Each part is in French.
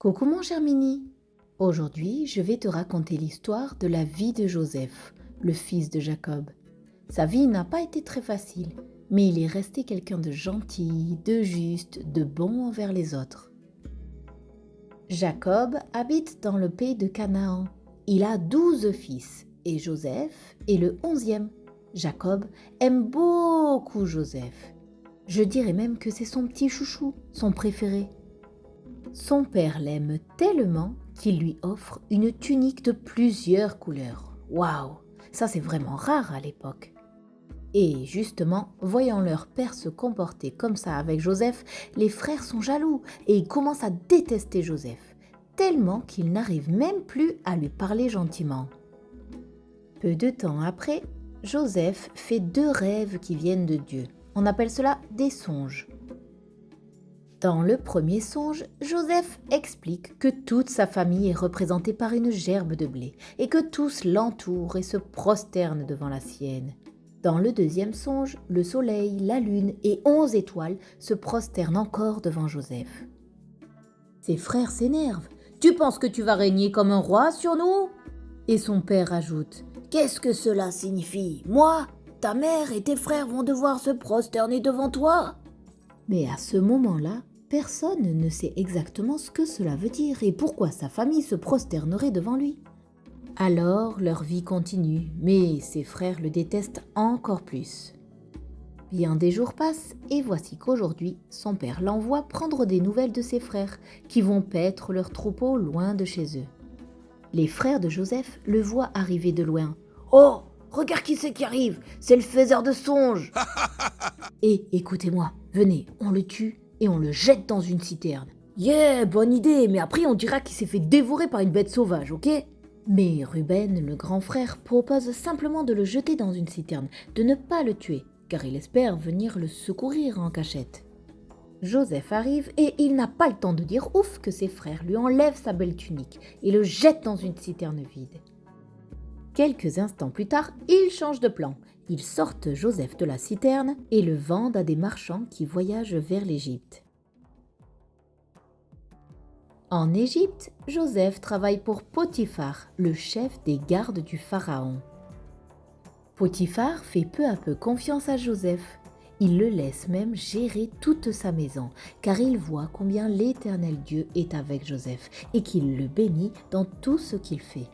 Coucou mon cher Mini. Aujourd'hui, je vais te raconter l'histoire de la vie de Joseph, le fils de Jacob. Sa vie n'a pas été très facile, mais il est resté quelqu'un de gentil, de juste, de bon envers les autres. Jacob habite dans le pays de Canaan. Il a 12 fils et Joseph est le 11e. Jacob aime beaucoup Joseph. Je dirais même que c'est son petit chouchou, son préféré. Son père l'aime tellement qu'il lui offre une tunique de plusieurs couleurs. Waouh, ça c'est vraiment rare à l'époque. Et justement, voyant leur père se comporter comme ça avec Joseph, les frères sont jaloux et ils commencent à détester Joseph, tellement qu'ils n'arrivent même plus à lui parler gentiment. Peu de temps après, Joseph fait 2 rêves qui viennent de Dieu. On appelle cela des songes. Dans le premier songe, Joseph explique que toute sa famille est représentée par une gerbe de blé et que tous l'entourent et se prosternent devant la sienne. Dans le deuxième songe, le soleil, la lune et 11 étoiles se prosternent encore devant Joseph. Ses frères s'énervent. « Tu penses que tu vas régner comme un roi sur nous ?» Et son père ajoute « Qu'est-ce que cela signifie? Moi, ta mère et tes frères vont devoir se prosterner devant toi ?» Mais à ce moment-là, personne ne sait exactement ce que cela veut dire et pourquoi sa famille se prosternerait devant lui. Alors leur vie continue, mais ses frères le détestent encore plus. Bien des jours passent et voici qu'aujourd'hui, son père l'envoie prendre des nouvelles de ses frères qui vont paître leurs troupeaux loin de chez eux. Les frères de Joseph le voient arriver de loin. « Oh, regarde qui c'est qui arrive, c'est le faiseur de songes !» Et écoutez-moi, venez, on le tue et on le jette dans une citerne. Yeah, bonne idée, mais après on dira qu'il s'est fait dévorer par une bête sauvage, ok? Mais Ruben, le grand frère, propose simplement de le jeter dans une citerne, de ne pas le tuer, car il espère venir le secourir en cachette. Joseph arrive et il n'a pas le temps de dire ouf que ses frères lui enlèvent sa belle tunique et le jettent dans une citerne vide. Quelques instants plus tard, ils changent de plan. Ils sortent Joseph de la citerne et le vendent à des marchands qui voyagent vers l'Égypte. En Égypte, Joseph travaille pour Potiphar, le chef des gardes du pharaon. Potiphar fait peu à peu confiance à Joseph. Il le laisse même gérer toute sa maison, car il voit combien l'Éternel Dieu est avec Joseph et qu'il le bénit dans tout ce qu'il fait.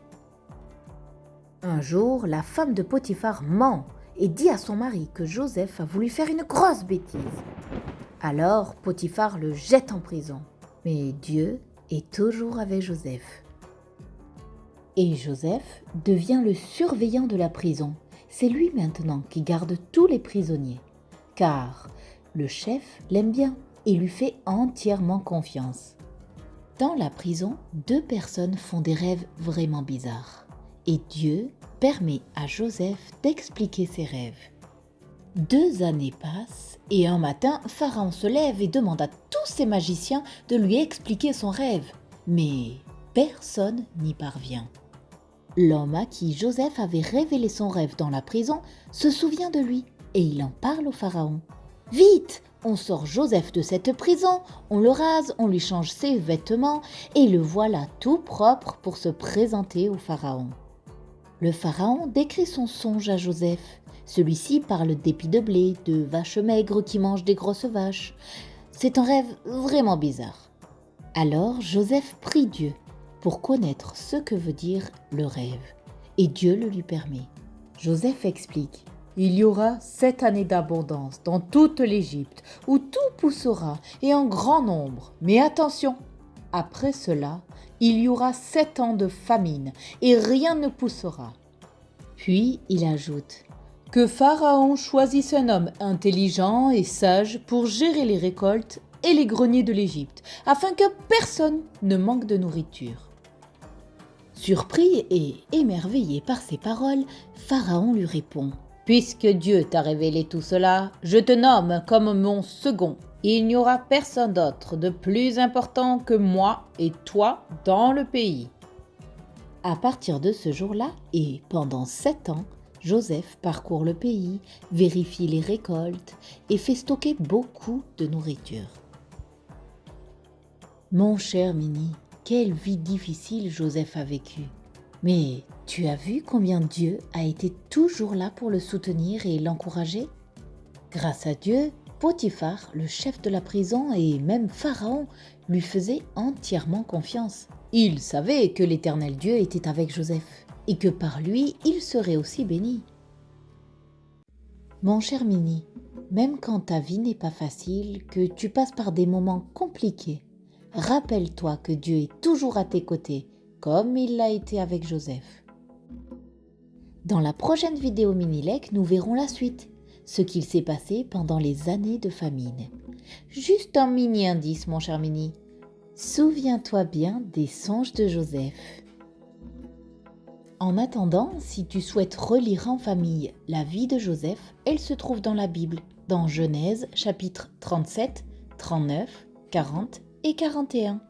Un jour, la femme de Potiphar ment et dit à son mari que Joseph a voulu faire une grosse bêtise. Alors Potiphar le jette en prison. Mais Dieu est toujours avec Joseph. Et Joseph devient le surveillant de la prison. C'est lui maintenant qui garde tous les prisonniers. Car le chef l'aime bien et lui fait entièrement confiance. Dans la prison, 2 personnes font des rêves vraiment bizarres. Et Dieu permet à Joseph d'expliquer ses rêves. 2 années passent et un matin, Pharaon se lève et demande à tous ses magiciens de lui expliquer son rêve. Mais personne n'y parvient. L'homme à qui Joseph avait révélé son rêve dans la prison se souvient de lui et il en parle au Pharaon. « Vite, on sort Joseph de cette prison, on le rase, on lui change ses vêtements et le voilà tout propre pour se présenter au Pharaon. » Le Pharaon décrit son songe à Joseph. Celui-ci parle d'épis de blé, de vaches maigres qui mangent des grosses vaches. C'est un rêve vraiment bizarre. Alors Joseph prie Dieu pour connaître ce que veut dire le rêve. Et Dieu le lui permet. Joseph explique. Il y aura 7 années d'abondance dans toute l'Égypte, où tout poussera et en grand nombre. Mais attention, après cela, il y aura 7 ans de famine et rien ne poussera. Puis il ajoute que Pharaon choisisse un homme intelligent et sage pour gérer les récoltes et les greniers de l'Égypte, afin que personne ne manque de nourriture. Surpris et émerveillé par ces paroles, Pharaon lui répond « Puisque Dieu t'a révélé tout cela, je te nomme comme mon second. Il n'y aura personne d'autre de plus important que moi et toi dans le pays. » À partir de ce jour-là, et pendant 7 ans, Joseph parcourt le pays, vérifie les récoltes et fait stocker beaucoup de nourriture. Mon cher Mini, Quelle vie difficile Joseph a vécue. Mais tu as vu combien Dieu a été toujours là pour le soutenir et l'encourager? Grâce à Dieu, Potiphar, le chef de la prison et même Pharaon lui faisaient entièrement confiance. Il savait que l'Éternel Dieu était avec Joseph et que par lui, il serait aussi béni. Mon cher Mini, même quand ta vie n'est pas facile, que tu passes par des moments compliqués, rappelle-toi que Dieu est toujours à tes côtés, comme il l'a été avec Joseph. Dans la prochaine vidéo Minilec, nous verrons la suite, ce qu'il s'est passé pendant les années de famine. Juste un mini indice, mon cher Mini. Souviens-toi bien des songes de Joseph. En attendant, si tu souhaites relire en famille la vie de Joseph, elle se trouve dans la Bible, dans Genèse chapitre 37, 39, 40 et 41.